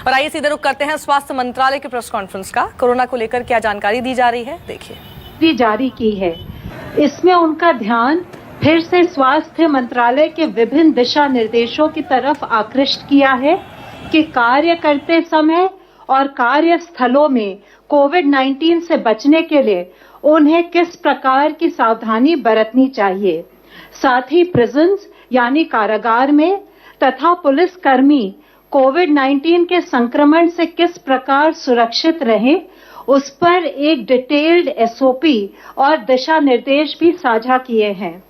और आइए सीधे रुख करते हैं स्वास्थ्य मंत्रालय के प्रेस कॉन्फ्रेंस का। कोरोना को लेकर क्या जानकारी दी जा रही है, देखिए। जारी की है, इसमें उनका ध्यान फिर से स्वास्थ्य मंत्रालय के विभिन्न दिशा निर्देशों की तरफ आकृष्ट किया है कि कार्य करते समय और कार्यस्थलों में कोविड-19 से बचने के लिए उन्हें किस प्रकार की सावधानी बरतनी चाहिए। साथ ही प्रिजन्स यानी कारागार में तथा पुलिस कर्मी कोविड-19 के संक्रमण से किस प्रकार सुरक्षित रहें, उस पर एक डिटेल्ड एसओपी और दिशा निर्देश भी साझा किए हैं।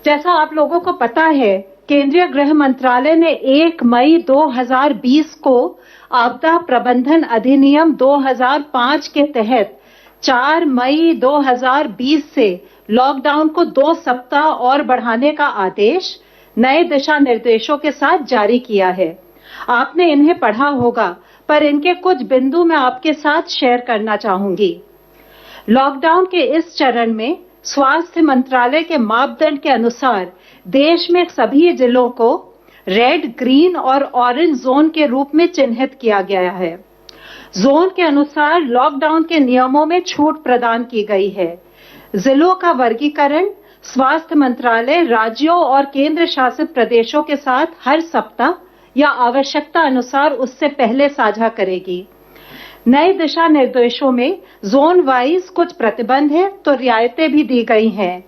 जैसा आप लोगों को पता है, केंद्रीय गृह मंत्रालय ने 1 मई 2020 को आपदा प्रबंधन अधिनियम 2005 के तहत 4 मई 2020 से लॉकडाउन को 2 सप्ताह और बढ़ाने का आदेश नए दिशा निर्देशों के साथ जारी किया है। आपने इन्हें पढ़ा होगा, पर इनके कुछ बिंदु मैं आपके साथ शेयर करना चाहूंगी। लॉकडाउन के इस चरण में स्वास्थ्य मंत्रालय के मापदंड के अनुसार देश में सभी जिलों को रेड, ग्रीन और ऑरेंज जोन के रूप में चिन्हित किया गया है। जोन के अनुसार लॉकडाउन के नियमों में छूट प्रदान की गई है। जिलों का वर्गीकरण स्वास्थ्य मंत्रालय राज्यों और केंद्र शासित प्रदेशों के साथ हर सप्ताह या आवश्यकता अनुसार उससे पहले साझा करेगी। नए दिशा निर्देशों में जोन वाइज कुछ प्रतिबंध है तो रियायतें भी दी गई हैं।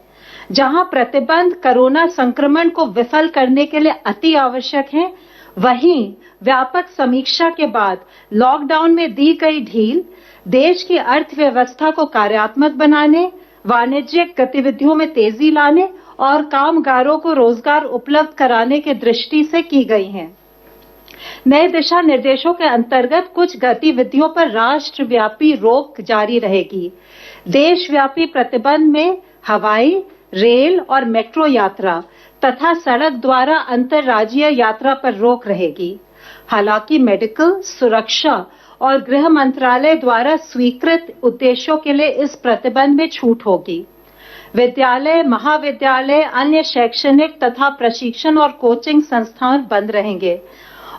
जहां प्रतिबंध कोरोना संक्रमण को विफल करने के लिए अति आवश्यक है, वहीं व्यापक समीक्षा के बाद लॉकडाउन में दी गई ढील देश की अर्थव्यवस्था को कार्यात्मक बनाने, वाणिज्यिक गतिविधियों में तेजी लाने और कामगारों को रोजगार उपलब्ध कराने की दृष्टि से की गई हैं। नए दिशा निर्देशों के अंतर्गत कुछ गतिविधियों पर राष्ट्रव्यापी रोक जारी रहेगी। देशव्यापी प्रतिबंध में हवाई, रेल और मेट्रो यात्रा तथा सड़क द्वारा अंतर्राज्यीय यात्रा पर रोक रहेगी। हालांकि मेडिकल, सुरक्षा और गृह मंत्रालय द्वारा स्वीकृत उद्देश्यों के लिए इस प्रतिबंध में छूट होगी। विद्यालय, महाविद्यालय, अन्य शैक्षणिक तथा प्रशिक्षण और कोचिंग संस्थान बंद रहेंगे।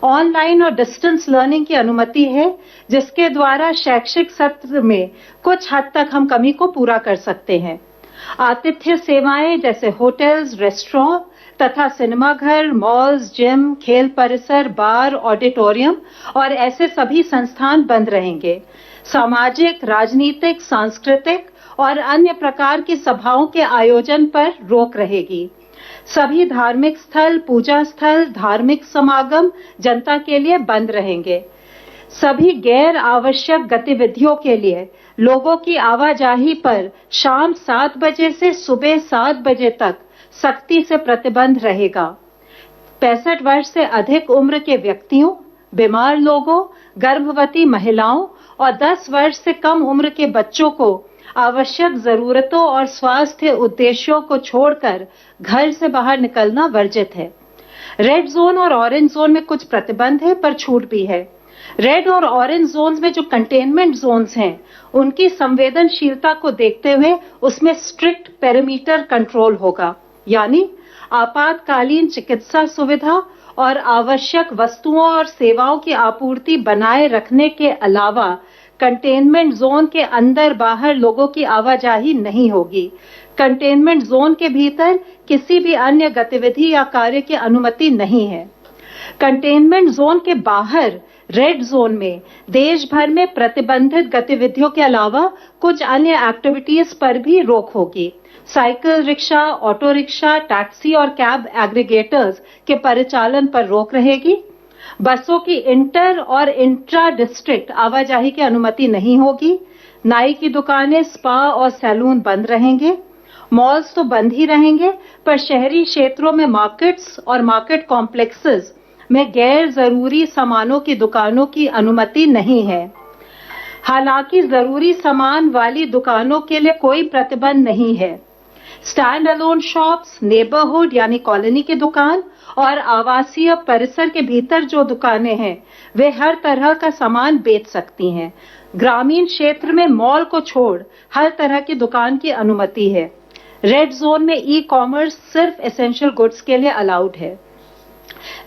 ऑनलाइन और डिस्टेंस लर्निंग की अनुमति है, जिसके द्वारा शैक्षिक सत्र में कुछ हद तक हम कमी को पूरा कर सकते हैं। आतिथ्य सेवाएं जैसे होटल्स, रेस्टोरेंट तथा सिनेमाघर, मॉल्स, जिम, खेल परिसर, बार, ऑडिटोरियम और ऐसे सभी संस्थान बंद रहेंगे। सामाजिक, राजनीतिक, सांस्कृतिक और अन्य प्रकार की सभाओं के आयोजन पर रोक रहेगी। सभी धार्मिक स्थल, पूजा स्थल, धार्मिक समागम जनता के लिए बंद रहेंगे। सभी गैर आवश्यक गतिविधियों के लिए लोगों की आवाजाही पर शाम 7 बजे से सुबह 7 बजे तक सख्ती से प्रतिबंध रहेगा। 65 वर्ष से अधिक उम्र के व्यक्तियों, बीमार लोगों, गर्भवती महिलाओं और 10 वर्ष से कम उम्र के बच्चों को आवश्यक जरूरतों और स्वास्थ्य उद्देश्यों को छोड़कर घर से बाहर निकलना वर्जित है। रेड जोन और ऑरेंज जोन में कुछ प्रतिबंध है, पर छूट भी है। रेड और ऑरेंज जोन्स में जो कंटेनमेंट जोन्स हैं, उनकी संवेदनशीलता को देखते हुए उसमें स्ट्रिक्ट पेरीमीटर कंट्रोल होगा, यानी आपातकालीन चिकित्सा सुविधा और आवश्यक वस्तुओं और सेवाओं की आपूर्ति बनाए रखने के अलावा कंटेनमेंट जोन के अंदर बाहर लोगों की आवाजाही नहीं होगी। कंटेनमेंट जोन के भीतर किसी भी अन्य गतिविधि या कार्य की अनुमति नहीं है। कंटेनमेंट जोन के बाहर रेड जोन में देश भर में प्रतिबंधित गतिविधियों के अलावा कुछ अन्य एक्टिविटीज पर भी रोक होगी। Cycle rickshaw, auto rickshaw, taxi और कैब एग्रीगेटर्स के परिचालन पर रोक रहेगी। बसों की इंटर और इंट्रा डिस्ट्रिक्ट आवाजाही की अनुमति नहीं होगी। नाई की दुकानें, स्पा और सैलून बंद रहेंगे। मॉल्स तो बंद ही रहेंगे, पर शहरी क्षेत्रों में मार्केट्स और मार्केट कॉम्प्लेक्सेस में गैर जरूरी सामानों की दुकानों की अनुमति नहीं है। हालांकि जरूरी सामान वाली दुकानों के लिए कोई प्रतिबंध नहीं है। स्टैंड अलोन शॉप्स, नेबरहुड यानी कॉलोनी की दुकान और आवासीय परिसर के भीतर जो दुकानें हैं, वे हर तरह का सामान बेच सकती हैं। ग्रामीण क्षेत्र में मॉल को छोड़ हर तरह की दुकान की अनुमति है। रेड जोन में ई कॉमर्स सिर्फ एसेंशियल गुड्स के लिए अलाउड है।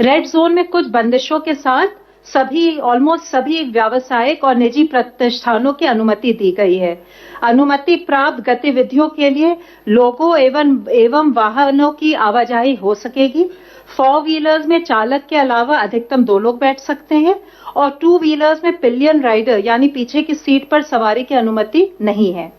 रेड जोन में कुछ बंदिशों के साथ ऑलमोस्ट सभी व्यावसायिक और निजी प्रतिष्ठानों की अनुमति दी गई है। अनुमति प्राप्त गतिविधियों के लिए लोगों एवं वाहनों की आवाजाही हो सकेगी। 4 व्हीलर्स में चालक के अलावा अधिकतम 2 लोग बैठ सकते हैं और 2 व्हीलर्स में पिलियन राइडर यानी पीछे की सीट पर सवारी की अनुमति नहीं है।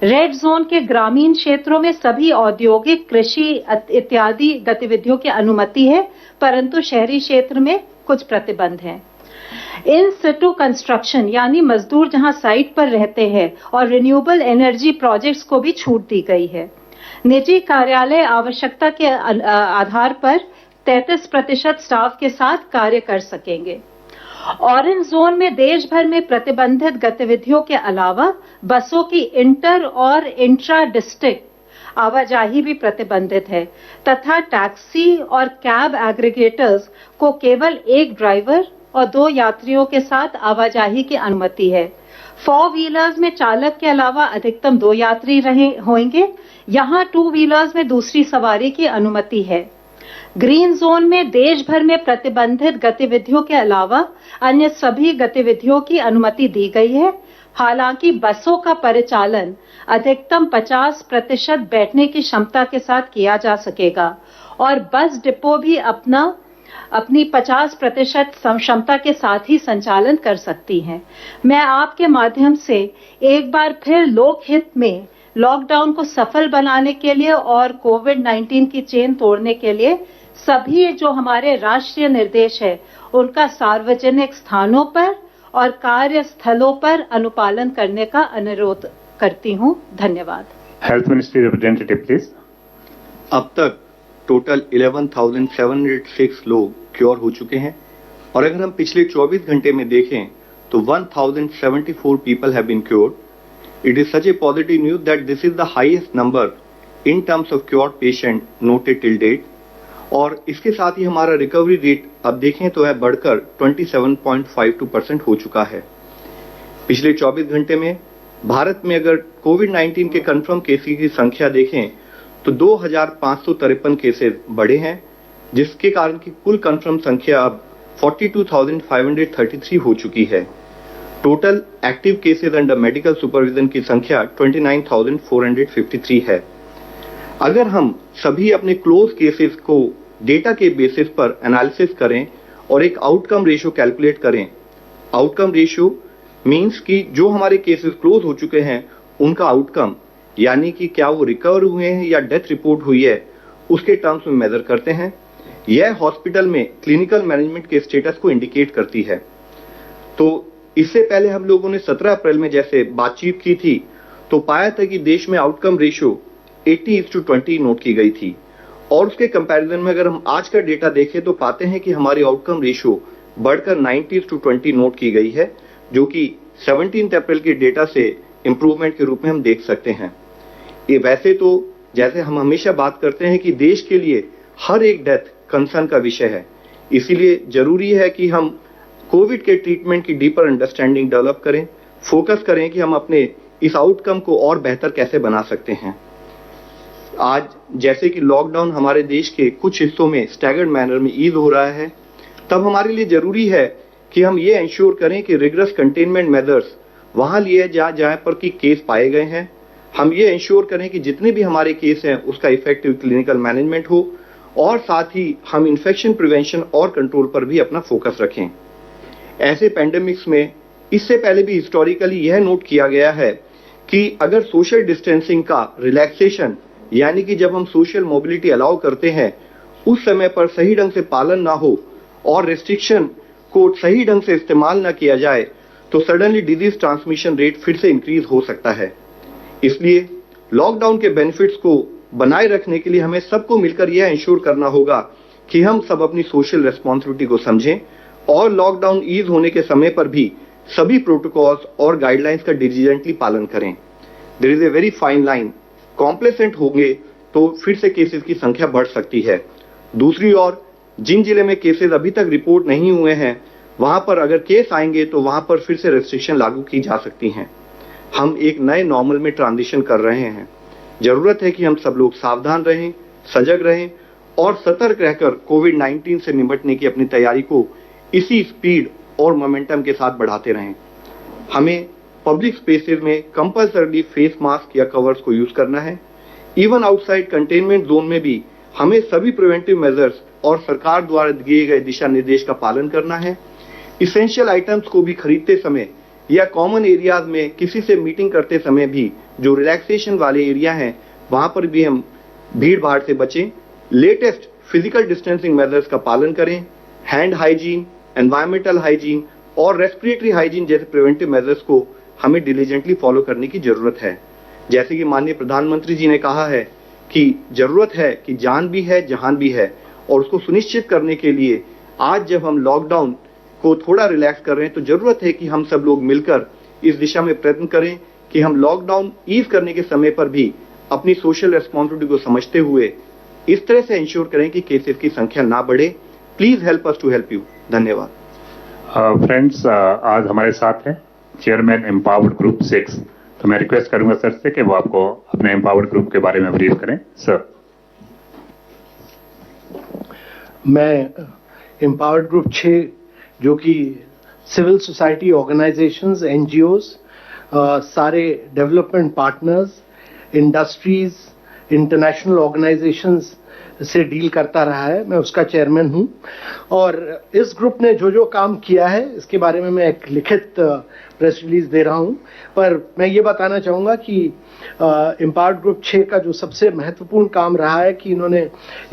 रेड जोन के ग्रामीण क्षेत्रों में सभी औद्योगिक, कृषि इत्यादि गतिविधियों की अनुमति है, परंतु शहरी क्षेत्र में कुछ प्रतिबंध हैं। इन सिटू कंस्ट्रक्शन यानी मजदूर जहां साइट पर रहते हैं और रिन्यूएबल एनर्जी प्रोजेक्ट्स को भी छूट दी गई है। निजी कार्यालय आवश्यकता के आधार पर 33% स्टाफ के साथ कार्य कर सकेंगे। ऑरेंज जोन में देश भर में प्रतिबंधित गतिविधियों के अलावा बसों की इंटर और इंट्रा डिस्ट्रिक्ट आवाजाही भी प्रतिबंधित है तथा टैक्सी और कैब एग्रीगेटर्स को केवल 1 ड्राइवर और 2 यात्रियों के साथ आवाजाही की अनुमति है। 4 व्हीलर्स में चालक के अलावा अधिकतम 2 यात्री होंगे। यहां 2 व्हीलर्स में दूसरी सवारी की अनुमति है। ग्रीन जोन में देश भर में प्रतिबंधित गतिविधियों के अलावा अन्य सभी गतिविधियों की अनुमति दी गई है। हालांकि बसों का परिचालन अधिकतम 50% बैठने की क्षमता के साथ किया जा सकेगा और बस डिपो भी अपनी 50% क्षमता के साथ ही संचालन कर सकती हैं। मैं आपके माध्यम से एक बार फिर लोकहित में लॉकडाउन को सफल बनाने के लिए और कोविड-19 की चेन तोड़ने के लिए सभी जो हमारे राष्ट्रीय निर्देश है उनका सार्वजनिक स्थानों पर और कार्यस्थलों पर अनुपालन करने का अनुरोध करती हूं। धन्यवाद। Health ministry representative please. अब तक टोटल 11,706 लोग क्योर हो चुके हैं और अगर हम पिछले 24 घंटे में देखें तो 1,074 people have been cured. It is such a positive news that this is the highest number in terms of cured patient noted till date और इसके साथ ही हमारा रिकवरी रेट अब देखें तो है बढ़कर 27.52% हो चुका है। पिछले 24 घंटे में भारत में अगर कोविड-19 के कंफर्म केसेस की संख्या देखें तो 2,553 केसेस बढ़े हैं, जिसके कारण की कुल कंफर्म संख्या अब 42,533 हो चुकी है। Total active cases under medical supervision की संख्या 29,453 है। अगर हम सभी अपने क्लोज केसेस को डेटा के बेसिस पर एनालिसिस करें और एक आउटकम रेशियो कैलकुलेट करें, आउटकम रेशियो मींस कि जो हमारे केसेस क्लोज हो चुके हैं उनका आउटकम यानी कि क्या वो रिकवर हुए हैं या डेथ रिपोर्ट हुई है, उसके टर्म्स में मेजर करते हैं। यह हॉस्पिटल में क्लिनिकल मैनेजमेंट के स्टेटस को इंडिकेट करती है। तो इससे पहले हम लोगों ने 17 अप्रैल में जैसे बातचीत की थी तो पाया था कि देश में आउटकम रेशियो 80:20 नोट की गई थी और उसके कंपैरिजन में अगर हम आज का डेटा देखें तो पाते हैं कि हमारी आउटकम रेशियो बढ़कर 90:20 नोट की गई है, जो कि 17 अप्रैल के डेटा से इंप्रूवमेंट के रूप में हम देख सकते हैं। ये वैसे तो जैसे हम हमेशा बात करते हैं कि देश के लिए हर एक डेथ कंसर्न का विषय है, इसीलिए जरूरी है कि हम कोविड के ट्रीटमेंट की डीपर अंडरस्टैंडिंग डेवलप करें, फोकस करें कि हम अपने इस आउटकम को और बेहतर कैसे बना सकते हैं। आज जैसे कि लॉकडाउन हमारे देश के कुछ हिस्सों में स्टैगर्ड मैनर में ईज हो रहा है, तब हमारे लिए जरूरी है कि हम ये इंश्योर करें कि रिगरस कंटेनमेंट मेजर्स वहां लिए जहां पर कि केस पाए गए हैं। हम ये इंश्योर करें कि जितने भी हमारे केस हैं उसका इफेक्टिव क्लिनिकल मैनेजमेंट हो और साथ ही हम इन्फेक्शन प्रिवेंशन और कंट्रोल पर भी अपना फोकस रखें। ऐसे पैंडेमिक्स में इससे पहले भी हिस्टोरिकली यह नोट किया गया है कि अगर सोशल डिस्टेंसिंग का रिलैक्सेशन यानी कि जब हम सोशल मोबिलिटी अलाउ करते हैं उस समय पर सही ढंग से पालन ना हो और रेस्ट्रिक्शन को सही ढंग से इस्तेमाल ना किया जाए तो सडनली डिजीज ट्रांसमिशन रेट फिर से इंक्रीज हो सकता है। इसलिए लॉकडाउन के बेनिफिट्स को बनाए रखने के लिए हमें सबको मिलकर यह इंश्योर करना होगा कि हम सब अपनी सोशल रेस्पॉन्सिबिलिटी को समझें और लॉकडाउन ईज होने के समय पर भी सभी प्रोटोकॉल्स और गाइडलाइंस का डिलीजेंटली पालन करें। There is a very fine line, complacent होंगे तो फिर से केसेस की संख्या बढ़ सकती है। दूसरी ओर जिन जिले में केसेस अभी तक रिपोर्ट नहीं हुए हैं वहां पर अगर केस आएंगे तो वहां पर फिर से रेस्ट्रिक्शन लागू की जा सकती हैं। हम एक नए नॉर्मल में ट्रांजिशन कर रहे हैं। जरूरत है कि हम सब लोग सावधान रहें, सजग रहें और सतर्क रहकर कोविड-19 से निपटने की अपनी तैयारी को इसी स्पीड और मोमेंटम के साथ बढ़ाते रहें। हमें पब्लिक स्पेसेस में कंपल्सरली फेस मास्क या कवर्स को यूज करना है। इवन आउटसाइड कंटेनमेंट जोन में भी हमें सभी प्रिवेंटिव मेजर्स और सरकार द्वारा दिए गए दिशा निर्देश का पालन करना है। इसेंशियल आइटम्स को भी खरीदते समय या कॉमन एरियाज में किसी से मीटिंग करते समय भी जो रिलैक्सेशन वाले एरिया हैं वहां पर भी हम भीड़ भाड़ से बचें। लेटेस्ट फिजिकल डिस्टेंसिंग मेजर्स का पालन करें। हैंड हाइजीन, एनवायरमेंटल हाइजीन और रेस्पिरेटरी हाइजीन जैसे प्रिवेंटिव मेजर्स को हमें डिलीजेंटली फॉलो करने की जरूरत है। जैसे कि माननीय प्रधानमंत्री जी ने कहा है कि जरूरत है कि जान भी है जहान भी है, और उसको सुनिश्चित करने के लिए आज जब हम लॉकडाउन को थोड़ा रिलैक्स कर रहे हैं तो जरूरत है कि हम सब लोग मिलकर इस दिशा में प्रयत्न करें कि हम लॉकडाउन ईज करने के समय पर भी अपनी सोशल रेस्पॉन्सिबिलिटी को समझते हुए इस तरह से इंश्योर करें कि केसेस की संख्या ना बढ़े। Please help us to help you. धन्यवाद। फ्रेंड्स, आज हमारे साथ हैं चेयरमैन एम्पावर्ड ग्रुप 6। तो मैं रिक्वेस्ट करूंगा सर से कि वो आपको अपने एम्पावर्ड ग्रुप के बारे में ब्रीफ करें। सर। मैं एम्पावर्ड ग्रुप 6 जो कि सिविल सोसाइटी ऑर्गेनाइजेशंस, एनजीओज, सारे development partners, industries, international organisations से डील करता रहा है, मैं उसका चेयरमैन हूं। और इस ग्रुप ने जो जो काम किया है इसके बारे में मैं एक लिखित प्रेस रिलीज दे रहा हूं। पर मैं ये बताना चाहूंगा कि एम्पावर्ड ग्रुप 6 का जो सबसे महत्वपूर्ण काम रहा है कि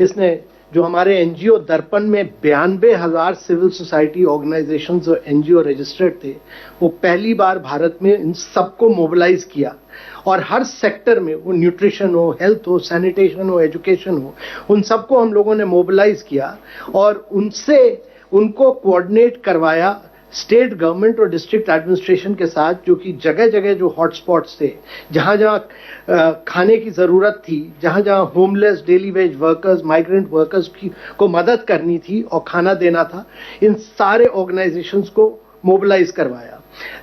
इसने जो हमारे एनजीओ दर्पण में 92,000 सिविल सोसाइटी ऑर्गेनाइजेशंस और एनजीओ रजिस्टर्ड थे, वो पहली बार भारत में इन सबको मोबिलाइज किया। और हर सेक्टर में, वो न्यूट्रिशन हो, हेल्थ हो, सैनिटेशन हो, एजुकेशन हो, उन सबको हम लोगों ने मोबिलाइज किया और उनको कोऑर्डिनेट करवाया स्टेट गवर्नमेंट और डिस्ट्रिक्ट एडमिनिस्ट्रेशन के साथ, जो कि जगह जगह जो हॉटस्पॉट्स थे, जहां जहां खाने की जरूरत थी, जहां जहां homeless, daily veg workers, migrant workers को मदद करनी थी और खाना देना था, इन सारे ऑर्गेनाइजेशंस को मोबिलाइज करवाया।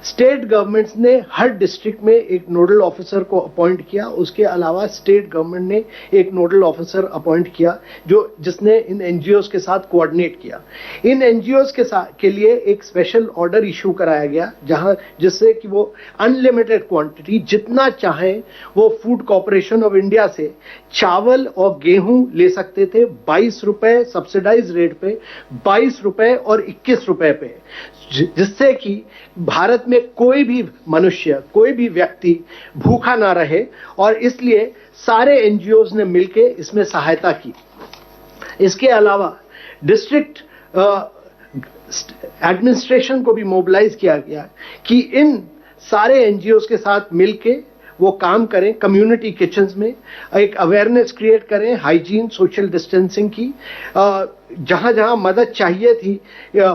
स्टेट गवर्नमेंट्स ने हर डिस्ट्रिक्ट में एक नोडल ऑफिसर को अपॉइंट किया। उसके अलावा स्टेट गवर्नमेंट ने एक नोडल ऑफिसर अपॉइंट किया जिसने इन एनजीओज के साथ कोऑर्डिनेट किया। इन एनजीओज के लिए एक स्पेशल ऑर्डर इशू कराया गया जिससे कि वो अनलिमिटेड क्वांटिटी जितना चाहें वो फूड कॉर्पोरेशन ऑफ इंडिया से चावल और गेहूं ले सकते थे। 22 रुपए सब्सिडाइज रेट पे, 22 रुपए और 21 रुपए पे, जिससे कि भारत में कोई भी मनुष्य, कोई भी व्यक्ति भूखा ना रहे। और इसलिए सारे एनजीओज ने मिलकर इसमें सहायता की। इसके अलावा डिस्ट्रिक्ट एडमिनिस्ट्रेशन को भी मोबिलाइज किया गया कि इन सारे एनजीओज के साथ मिलकर वो काम करें। कम्युनिटी किचन्स में एक अवेयरनेस क्रिएट करें हाइजीन, सोशल डिस्टेंसिंग की। जहां जहां मदद चाहिए थी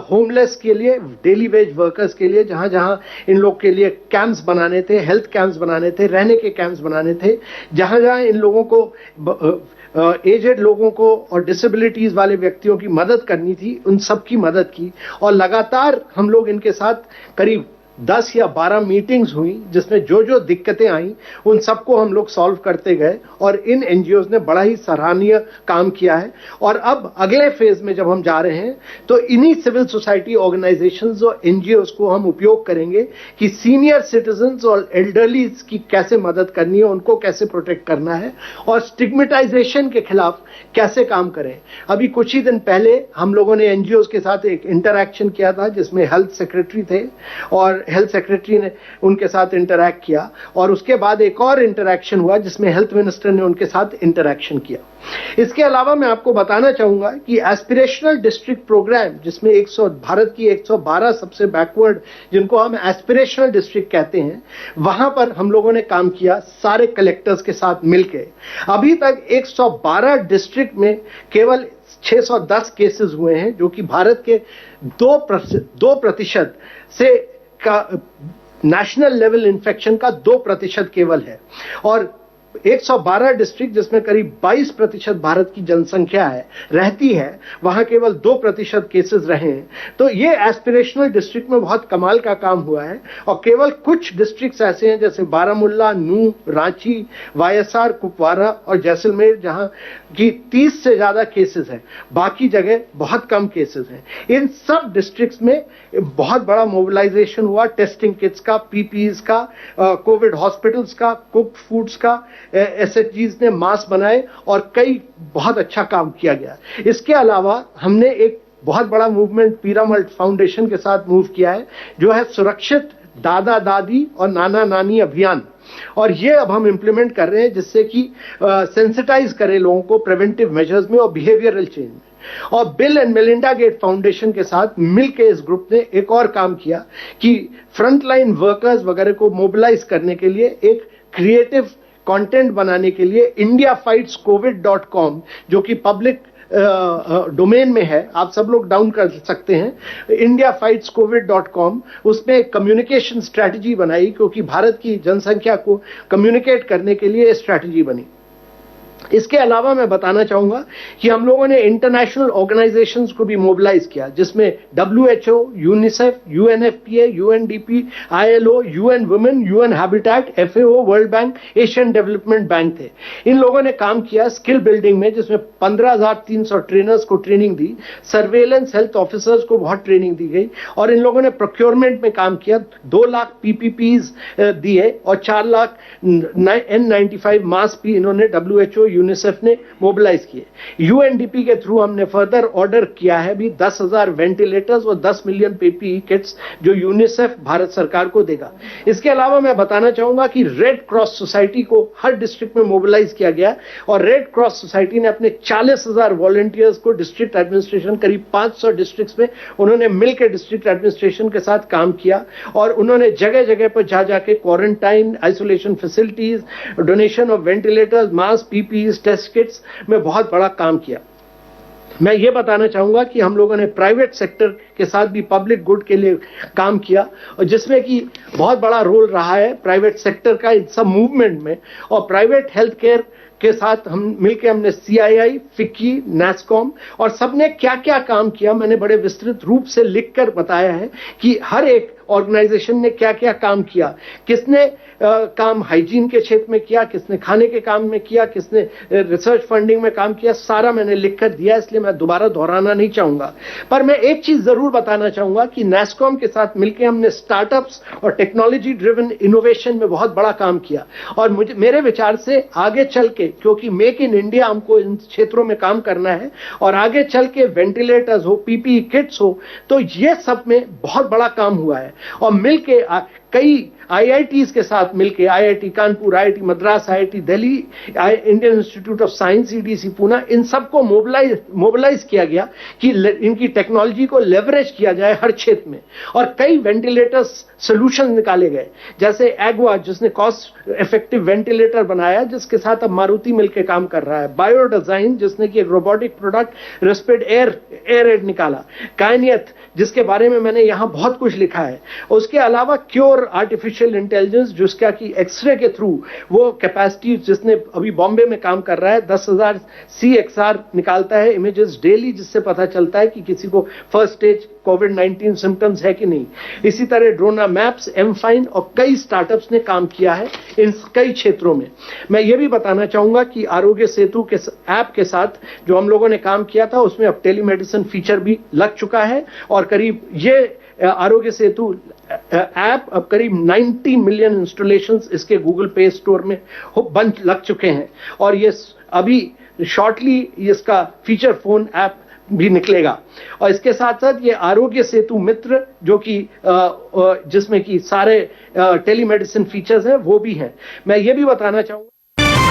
होमलेस के लिए, डेली वेज वर्कर्स के लिए, जहां जहां इन लोग के लिए कैंप्स बनाने थे, हेल्थ कैंप्स बनाने थे, रहने के कैंप्स बनाने थे, जहां जहां इन लोगों को एजेड लोगों को और डिसेबिलिटीज वाले व्यक्तियों की मदद करनी थी, उन सब की मदद की। और लगातार हम लोग इनके साथ करीब 10 या 12 मीटिंग्स हुई, जिसमें जो जो दिक्कतें आई उन सबको हम लोग सॉल्व करते गए। और इन एनजीओज ने बड़ा ही सराहनीय काम किया है। और अब अगले फेज में जब हम जा रहे हैं तो इन्हीं सिविल सोसाइटी ऑर्गेनाइजेशंस और एनजीओज को हम उपयोग करेंगे कि सीनियर सिटीजन्स और एल्डरलीज की कैसे मदद करनी है, उनको कैसे प्रोटेक्ट करना है और स्टिग्मेटाइजेशन के खिलाफ कैसे काम करें। अभी कुछ ही दिन पहले हम लोगों ने एनजीओज के साथ एक इंटरैक्शन किया था जिसमें हेल्थ सेक्रेटरी थे और हेल्थ सेक्रेटरी ने उनके साथ इंटरैक्ट किया। और उसके बाद एक और इंटरैक्शन हुआ जिसमें हेल्थ मिनिस्टर ने उनके साथ इंटरैक्शन किया। इसके अलावा मैं आपको बताना चाहूंगा कि एस्पिरेशनल डिस्ट्रिक्ट प्रोग्राम, जिसमें भारत की 112 सबसे बैकवर्ड, जिनको हम एस्पिरेशनल डिस्ट्रिक्ट कहते हैं, वहां पर हम लोगों ने काम किया सारे कलेक्टर्स के साथ मिलकर। अभी तक 112 डिस्ट्रिक्ट में केवल 610 केसेस हुए हैं, जो कि भारत के 2% से का नेशनल लेवल इन्फेक्शन का 2% केवल है। और 112 डिस्ट्रिक्ट जिसमें करीब 22% भारत की जनसंख्या है रहती है, वहां केवल 2% केसेस रहे हैं। तो ये एस्पिरेशनल डिस्ट्रिक्ट में बहुत कमाल का काम हुआ है। और केवल कुछ डिस्ट्रिक्ट्स ऐसे हैं जैसे बारामूला, नूह, रांची, वायएसआर, कुपवारा और जैसलमेर जहां की 30 से ज्यादा केसेस हैं, बाकी जगह बहुत कम केसेस हैं। इन सब डिस्ट्रिक्ट्स में बहुत बड़ा मोबिलाइजेशन हुआ, टेस्टिंग किट्स का, पीपीईज का, कोविड हॉस्पिटल्स का, कुक्ड फूड्स का, एसएचजीज ने मास्क बनाए और कई बहुत अच्छा काम किया गया। इसके अलावा हमने एक बहुत बड़ा मूवमेंट पीरामल फाउंडेशन के साथ मूव किया है, जो है सुरक्षित दादा दादी और नाना नानी अभियान। और ये अब हम इंप्लीमेंट कर रहे हैं जिससे कि सेंसिटाइज करें लोगों को प्रिवेंटिव मेजर्स में और बिहेवियरल चेंज में। और Bill and Melinda Gates Foundation के साथ मिलकर इस ग्रुप ने एक और काम किया कि फ्रंटलाइन वर्कर्स वगैरह को मोबिलाइज करने के लिए एक क्रिएटिव कंटेंट बनाने के लिए indiafightscovid.com, जो कि पब्लिक डोमेन में है, आप सब लोग डाउन कर सकते हैं, indiafightscovid.com, उसमें एक कम्युनिकेशन स्ट्रैटेजी बनाई, क्योंकि भारत की जनसंख्या को कम्युनिकेट करने के लिए स्ट्रैटेजी बनी। इसके अलावा मैं बताना चाहूंगा कि हम लोगों ने इंटरनेशनल ऑर्गेनाइजेशंस को भी मोबिलाइज किया, जिसमें WHO, UNICEF, UNFPA, UNDP, ILO, UN women, UN habitat, FAO, world bank, Asian development bank थे। इन लोगों ने काम किया स्किल बिल्डिंग में, जिसमें 15,300 ट्रेनर्स को ट्रेनिंग दी, सर्वेलेंस हेल्थ ऑफिसर्स को बहुत ट्रेनिंग दी गई, और इन लोगों ने प्रोक्योरमेंट में काम किया, 2 लाख PPPs दिए और 4 लाख N95 मास्क भी इन्होंने WHO, यूनिसेफ ने मोबिलाइज किए। UNDP के थ्रू हमने फर्दर ऑर्डर किया है भी 10,000 वेंटिलेटर्स और 10 मिलियन PPE किट्स, जो यूनिसेफ भारत सरकार को देगा। इसके अलावा मैं बताना चाहूंगा कि रेड क्रॉस सोसाइटी को हर डिस्ट्रिक्ट में मोबिलाइज किया गया, और रेड क्रॉस सोसाइटी ने अपने 40,000 वॉलंटियर्स को डिस्ट्रिक्ट एडमिनिस्ट्रेशन, करीब 500 डिस्ट्रिक्ट्स में उन्होंने मिलकर डिस्ट्रिक्ट एडमिनिस्ट्रेशन के साथ काम किया, और उन्होंने जगह जगह पर जा जाके quarantine, isolation facilities, donation of ventilators, mask, PPE, test kits में बहुत बड़ा काम किया। मैं ये बताना चाहूंगा कि हम लोगों ने प्राइवेट सेक्टर के साथ भी पब्लिक गुड के लिए काम किया, और जिसमें कि बहुत बड़ा रोल रहा है प्राइवेट सेक्टर का इस सब मूवमेंट में। और प्राइवेट हेल्थ केयर के साथ हम मिलकर हमने CII, FICCI, NASSCOM और सबने क्या क्या काम किया, मैंने बड़े विस्तृत रूप से लिखकर बताया है कि हर एक ऑर्गेनाइजेशन ने क्या क्या काम किया, किसने काम हाइजीन के क्षेत्र में किया, किसने खाने के काम में किया, किसने रिसर्च फंडिंग में काम किया, सारा मैंने लिखकर दिया, इसलिए मैं दोबारा दोहराना नहीं चाहूंगा। पर मैं एक चीज जरूर बताना चाहूंगा कि NASSCOM के साथ मिलकर हमने स्टार्टअप्स और टेक्नोलॉजी ड्रिवन इनोवेशन में बहुत बड़ा काम किया, और मेरे विचार से आगे चल के, क्योंकि मेक इन इंडिया हमको इन क्षेत्रों में काम करना है, और आगे चल के वेंटिलेटर्स हो, PPE किट्स हो, तो ये सब में बहुत बड़ा काम हुआ है। और मिलके कई IITs के साथ मिलके, IIT Kanpur, IIT Madras, IIT Delhi, Indian institute of science, EDC Poona, इन सबको मोबिलाइज किया गया कि इनकी टेक्नोलॉजी को लेवरेज किया जाए हर क्षेत्र में, और कई वेंटिलेटर्स सोल्यूशन निकाले गए, जैसे एग्वा जिसने कॉस्ट इफेक्टिव वेंटिलेटर बनाया, जिसके साथ अब मारुति मिलकर काम कर रहा है, बायो डिजाइन जिसने कि एक रोबोटिक प्रोडक्ट रेस्पिरेट एयर निकाला, कायनियत जिसके बारे में मैंने यहां बहुत कुछ लिखा है। उसके अलावा क्योर आर्टिफिशियल इंटेलिजेंस, जिसका कि एक्सरे के थ्रू वो कैपेसिटी, जिसने अभी बॉम्बे में काम कर रहा है, 10,000 CXR निकालता है इमेजेस डेली, जिससे पता चलता है कि किसी को फर्स्ट स्टेज कोविड-19 सिम्टम्स है कि नहीं। इसी तरह ड्रोना मैप्स, एमफाइन और कई स्टार्टअप्स ने काम किया है इन कई क्षेत्रों में। मैं ये भी बताना चाहूंगा कि आरोग्य सेतु के ऐप के साथ जो हम लोगों ने काम किया था, उसमें अब टेलीमेडिसिन फीचर भी लग चुका है, और करीब ये आरोग्य सेतु ऐप अब करीब 90 मिलियन इंस्टॉलेशंस इसके गूगल पे स्टोर में बन लग चुके हैं, और ये अभी शॉर्टली इसका फीचर फोन ऐप भी निकलेगा। और इसके साथ साथ ये आरोग्य सेतु मित्र, जो कि जिसमें कि सारे टेलीमेडिसिन फीचर्स हैं, वो भी हैं। मैं ये भी बताना चाहूंगा